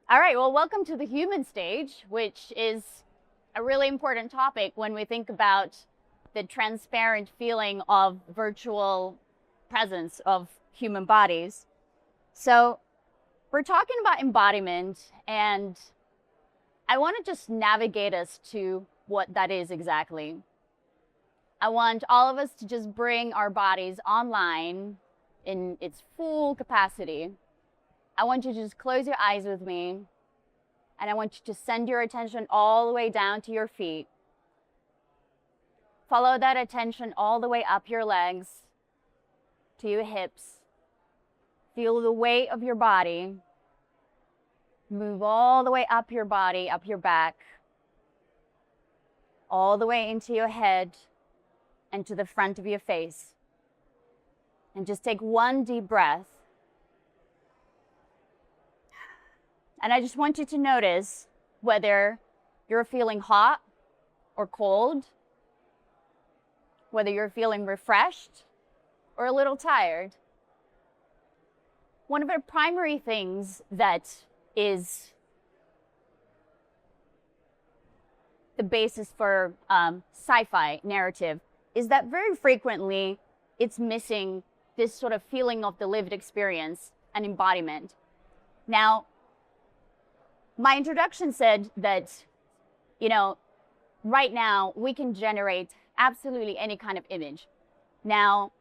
All right, well, welcome to the human stage, which is a really important topic when we think about the transparent feeling of virtual presence of human bodies. So, we're talking about embodiment, and I want to just navigate us to what that is exactly. I want all of us to just bring our bodies online in its full capacity. I want you to just close your eyes with me, and I want you to send your attention all the way down to your feet. Follow that attention all the way up your legs, to your hips. Feel the weight of your body. Move all the way up your body, up your back, all the way into your head and to the front of your face. And just take one deep breath. And I just want you to notice whether you're feeling hot or cold, whether you're feeling refreshed or a little tired. One of the primary things that is the basis for sci-fi narrative is that very frequently it's missing this sort of feeling of the lived experience and embodiment. Now, my introduction said that, right now we can generate absolutely any kind of image. Now,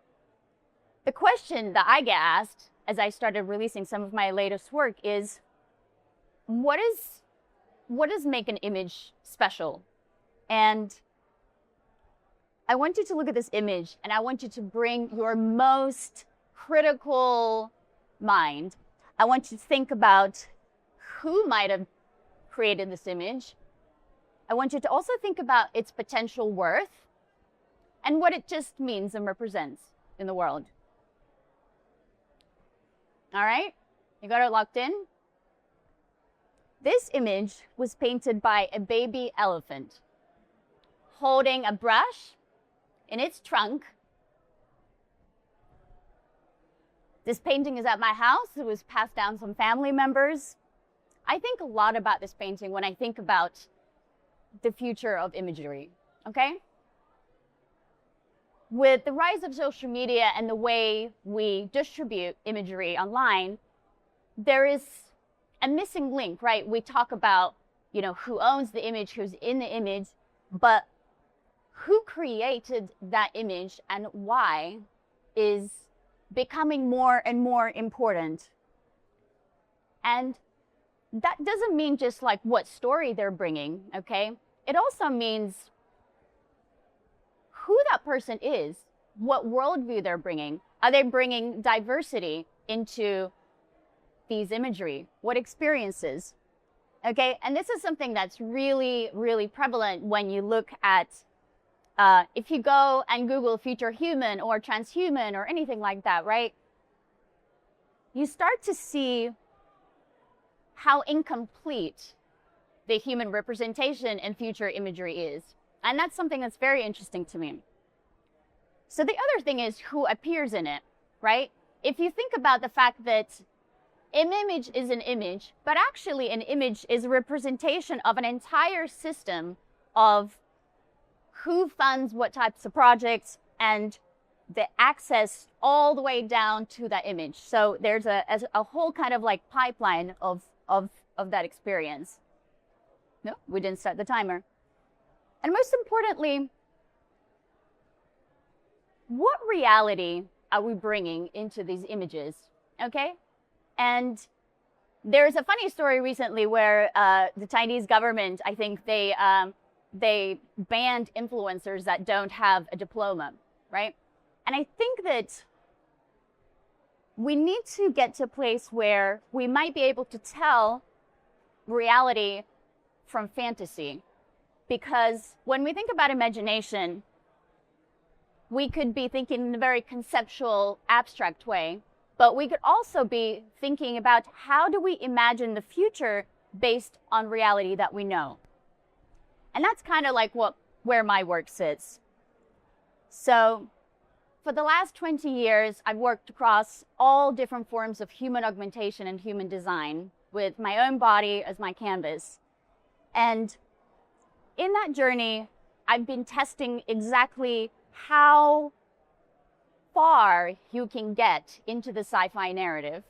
the question that I get asked as I started releasing some of my latest work is, what does make an image special? And I want you to look at this image, and I want you to bring your most critical mind. I want you to think about who might have created this image. I want you to also think about its potential worth and what it just means and represents in the world. All right? You got it locked in? This image was painted by a baby elephant holding a brush in its trunk. This painting is at my house. It was passed down from family members. I think a lot about this painting when I think about the future of imagery, okay? With the rise of social media and the way we distribute imagery online, there is a missing link, right? We talk about, who owns the image, who's in the image, but who created that image and why is becoming more and more important. And that doesn't mean just like what story they're bringing, okay? It also means who that person is, what worldview they're bringing. Are they bringing diversity into these imagery? What experiences? Okay, and this is something that's really, really prevalent when you look at, if you go and Google future human or transhuman or anything like that, right? You start to see how incomplete the human representation in future imagery is. And that's something that's very interesting to me. So the other thing is who appears in it, right? If you think about the fact that an image is an image, but actually an image is a representation of an entire system of who funds what types of projects and the access all the way down to that image. So there's a whole kind of like pipeline of that experience. No, we didn't start the timer. And most importantly, what reality are we bringing into these images, okay? And there's a funny story recently where the Chinese government, I think they banned influencers that don't have a diploma, right? And I think that we need to get to a place where we might be able to tell reality from fantasy. Because when we think about imagination, we could be thinking in a very conceptual, abstract way, but we could also be thinking about how do we imagine the future based on reality that we know. And that's kind of like where my work sits. So for the last 20 years, I've worked across all different forms of human augmentation and human design, with my own body as my canvas. And in that journey, I've been testing exactly how far you can get into the sci-fi narrative.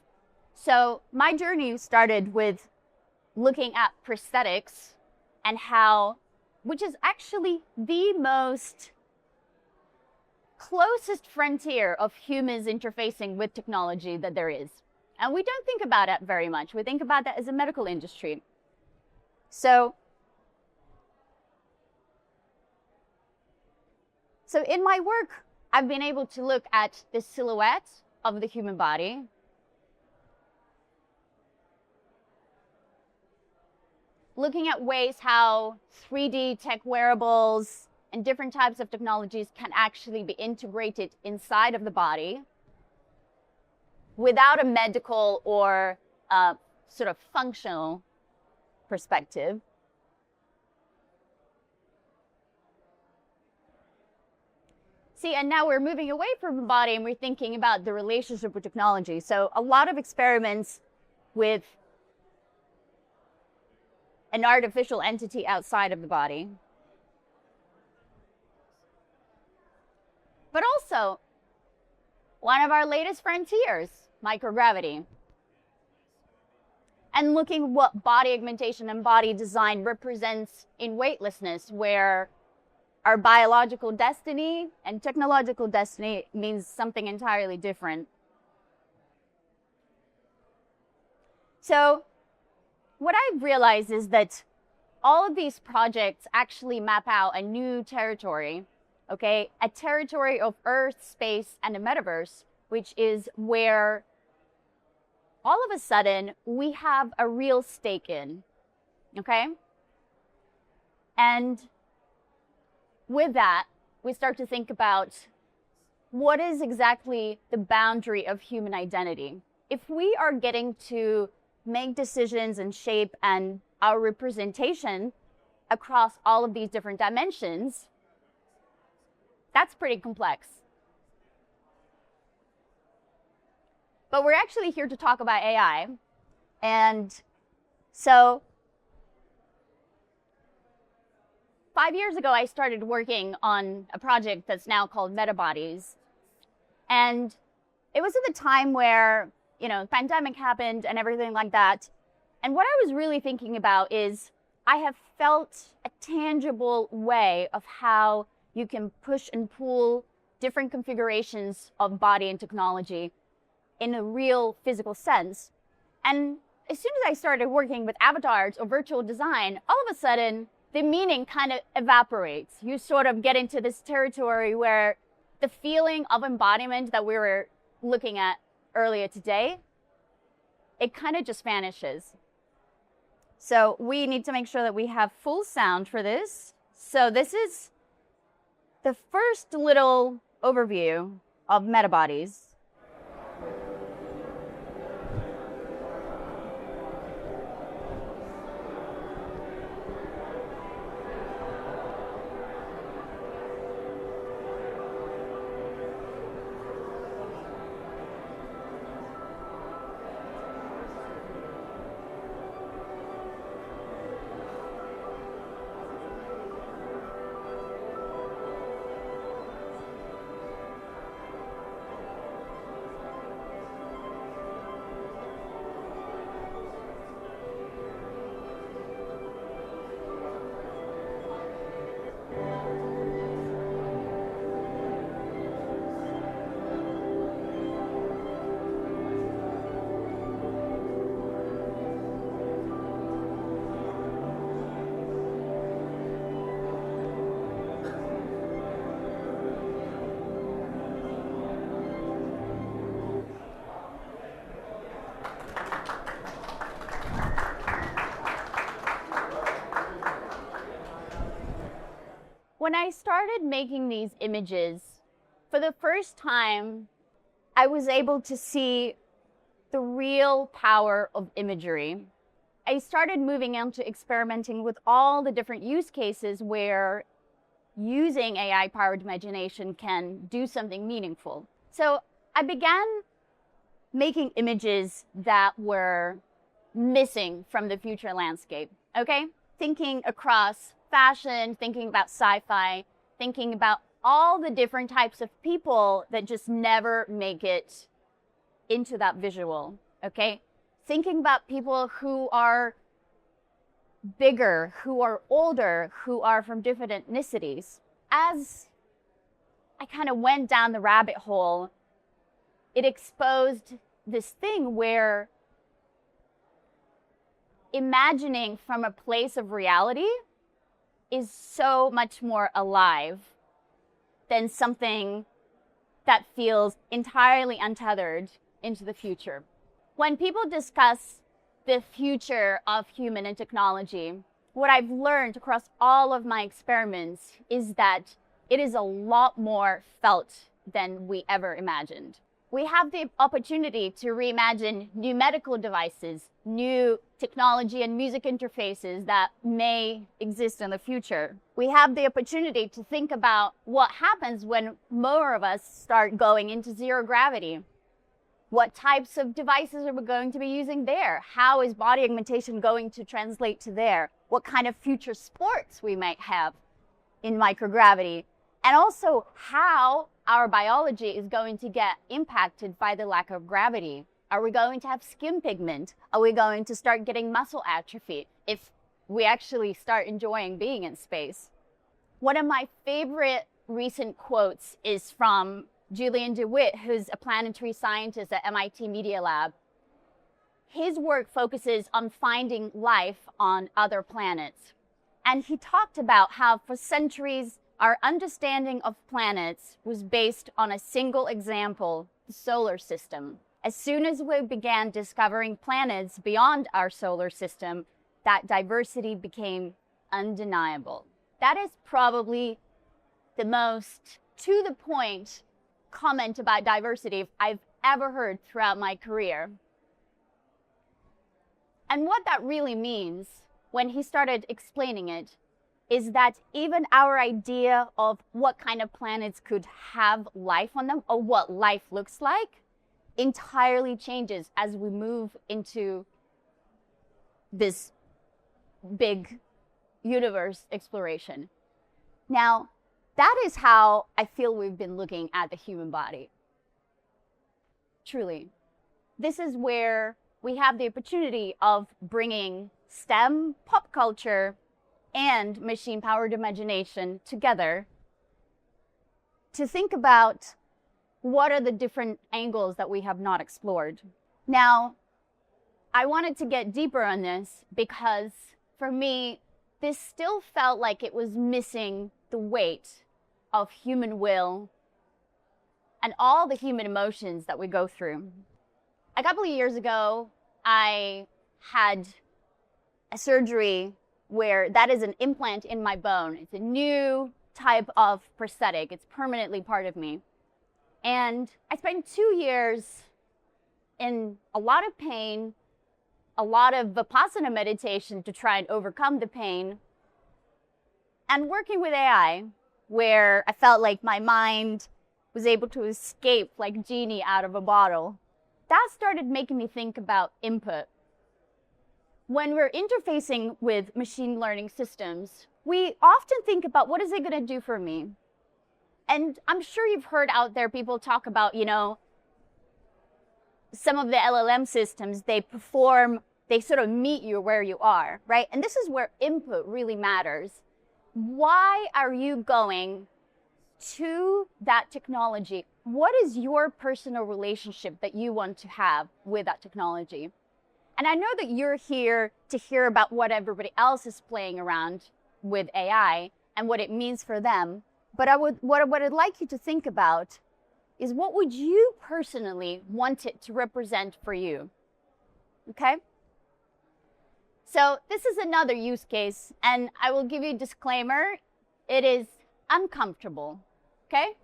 So my journey started with looking at prosthetics and how, which is actually the most closest frontier of humans interfacing with technology that there is. And we don't think about it very much. We think about that as a medical industry. So in my work, I've been able to look at the silhouette of the human body, looking at ways how 3D tech wearables and different types of technologies can actually be integrated inside of the body without a medical or sort of functional perspective. See, and now we're moving away from the body and we're thinking about the relationship with technology. So a lot of experiments with an artificial entity outside of the body. But also, one of our latest frontiers, microgravity. And looking what body augmentation and body design represents in weightlessness, where our biological destiny and technological destiny means something entirely different. So what I've realized is that all of these projects actually map out a new territory, okay? A territory of Earth, space, and the metaverse, which is where all of a sudden we have a real stake in, okay? And with that, we start to think about what is exactly the boundary of human identity. If we are getting to make decisions and shape and our representation across all of these different dimensions, that's pretty complex. But we're actually here to talk about AI. And so 5 years ago, I started working on a project that's now called Metabodies. And it was at the time where, the pandemic happened and everything like that. And what I was really thinking about is I have felt a tangible way of how you can push and pull different configurations of body and technology in a real physical sense. And as soon as I started working with avatars or virtual design, all of a sudden, the meaning kind of evaporates. You sort of get into this territory where the feeling of embodiment that we were looking at earlier today, it kind of just vanishes. So we need to make sure that we have full sound for this. So this is the first little overview of Metabodies. When I started making these images, for the first time, I was able to see the real power of imagery. I started moving into experimenting with all the different use cases where using AI-powered imagination can do something meaningful. So I began making images that were missing from the future landscape, okay? Thinking across fashion, thinking about sci-fi, thinking about all the different types of people that just never make it into that visual, okay? Thinking about people who are bigger, who are older, who are from different ethnicities. As I kind of went down the rabbit hole, it exposed this thing where imagining from a place of reality is so much more alive than something that feels entirely untethered into the future. When people discuss the future of human and technology, what I've learned across all of my experiments is that it is a lot more felt than we ever imagined. We have the opportunity to reimagine new medical devices, new technology and music interfaces that may exist in the future. We have the opportunity to think about what happens when more of us start going into zero gravity. What types of devices are we going to be using there? How is body augmentation going to translate to there? What kind of future sports we might have in microgravity? And also how our biology is going to get impacted by the lack of gravity. Are we going to have skin pigment? Are we going to start getting muscle atrophy if we actually start enjoying being in space? One of my favorite recent quotes is from Julian DeWitt, who's a planetary scientist at MIT Media Lab. His work focuses on finding life on other planets. And he talked about how for centuries, our understanding of planets was based on a single example, the solar system. As soon as we began discovering planets beyond our solar system, that diversity became undeniable. That is probably the most to the point comment about diversity I've ever heard throughout my career. And what that really means, when he started explaining it, is that even our idea of what kind of planets could have life on them, or what life looks like, entirely changes as we move into this big universe exploration. Now, that is how I feel we've been looking at the human body. Truly. This is where we have the opportunity of bringing STEM, pop culture, and machine-powered imagination together to think about what are the different angles that we have not explored. Now, I wanted to get deeper on this because for me, this still felt like it was missing the weight of human will and all the human emotions that we go through. A couple of years ago, I had a surgery where that is an implant in my bone. It's a new type of prosthetic. It's permanently part of me. And I spent 2 years in a lot of pain, a lot of Vipassana meditation to try and overcome the pain, and working with AI, where I felt like my mind was able to escape like genie out of a bottle. That started making me think about input. When we're interfacing with machine learning systems, we often think about what is it going to do for me? And I'm sure you've heard out there people talk about, some of the LLM systems, they sort of meet you where you are, right? And this is where input really matters. Why are you going to that technology? What is your personal relationship that you want to have with that technology? And I know that you're here to hear about what everybody else is playing around with AI and what it means for them. But what I'd like you to think about is what would you personally want it to represent for you? Okay? So this is another use case, and I will give you a disclaimer. It is uncomfortable, okay?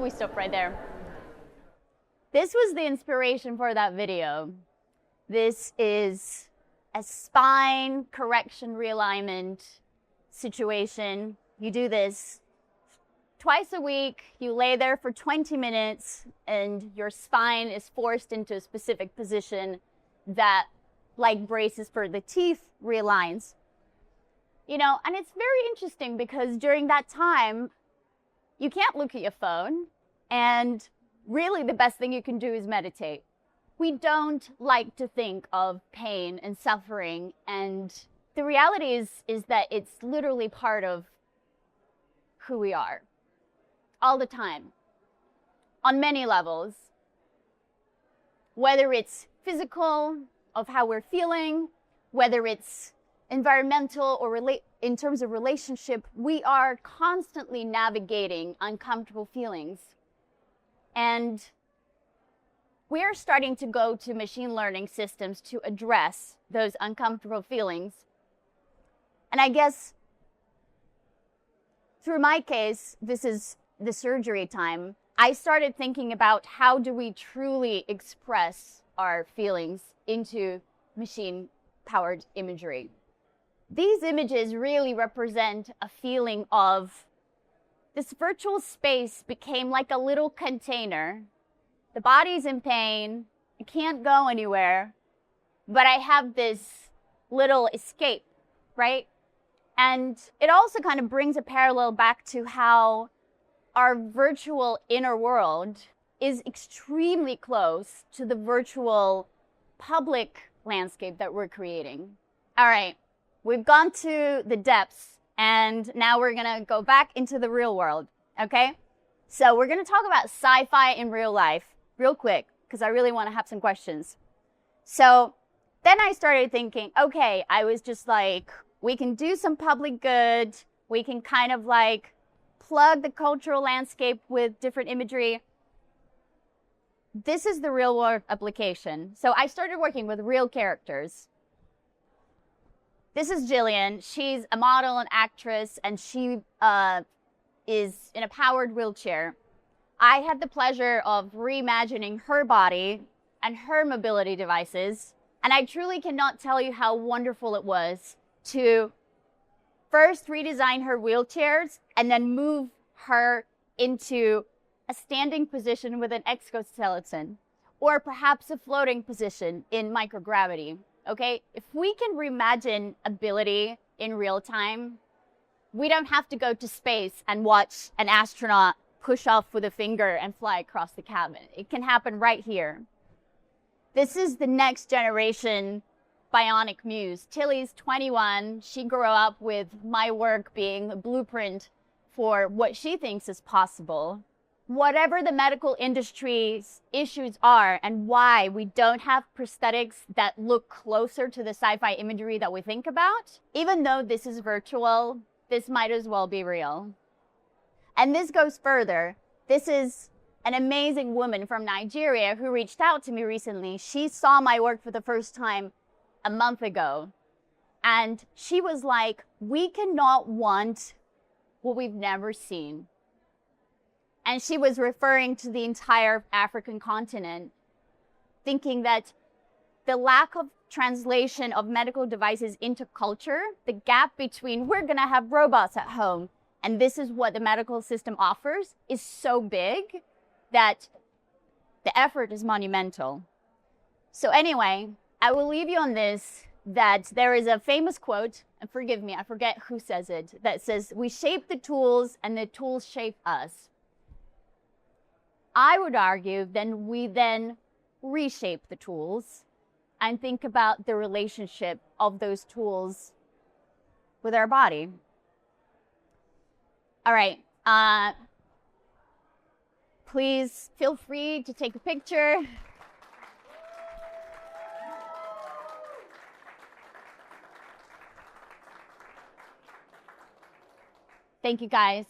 we stop right there? This was the inspiration for that video. This is a spine correction realignment situation. You do this twice a week. You lay there for 20 minutes and your spine is forced into a specific position that, like braces for the teeth, realigns. You know, and it's very interesting because during that time, you can't look at your phone, and really the best thing you can do is meditate. We don't like to think of pain and suffering, and the reality is that it's literally part of who we are all the time on many levels, whether it's physical, of how we're feeling, whether it's environmental or in terms of relationship. We are constantly navigating uncomfortable feelings. And we're starting to go to machine learning systems to address those uncomfortable feelings. And I guess through my case, this is the surgery time, I started thinking about how do we truly express our feelings into machine-powered imagery. These images really represent a feeling of this virtual space became like a little container. The body's in pain, I can't go anywhere, but I have this little escape, right? And it also kind of brings a parallel back to how our virtual inner world is extremely close to the virtual public landscape that we're creating. All right, we've gone to the depths, and now we're gonna go back into the real world, okay? So we're gonna talk about sci-fi in real life real quick, because I really wanna have some questions. So then I started thinking, okay, I was just like, we can do some public good, we can kind of like plug the cultural landscape with different imagery. This is the real world application. So I started working with real characters. This is Jillian. She's a model and actress, and she is in a powered wheelchair. I had the pleasure of reimagining her body and her mobility devices, and I truly cannot tell you how wonderful it was to first redesign her wheelchairs and then move her into a standing position with an exoskeleton, or perhaps a floating position in microgravity, okay? If we can reimagine ability in real time, we don't have to go to space and watch an astronaut push off with a finger and fly across the cabin. It can happen right here. This is the next generation bionic muse. Tilly's 21. She grew up with my work being a blueprint for what she thinks is possible. Whatever the medical industry's issues are and why we don't have prosthetics that look closer to the sci-fi imagery that we think about, even though this is virtual, this might as well be real. And this goes further. This is an amazing woman from Nigeria who reached out to me recently. She saw my work for the first time a month ago. And she was like, we cannot want what we've never seen. And she was referring to the entire African continent, thinking that the lack of translation of medical devices into culture, the gap between we're going to have robots at home and this is what the medical system offers, is so big that the effort is monumental. So anyway, I will leave you on this, that there is a famous quote, and forgive me, I forget who says it, that says, we shape the tools and the tools shape us. I would argue then we reshape the tools and think about the relationship of those tools with our body. All right, please feel free to take a picture. Thank you, guys.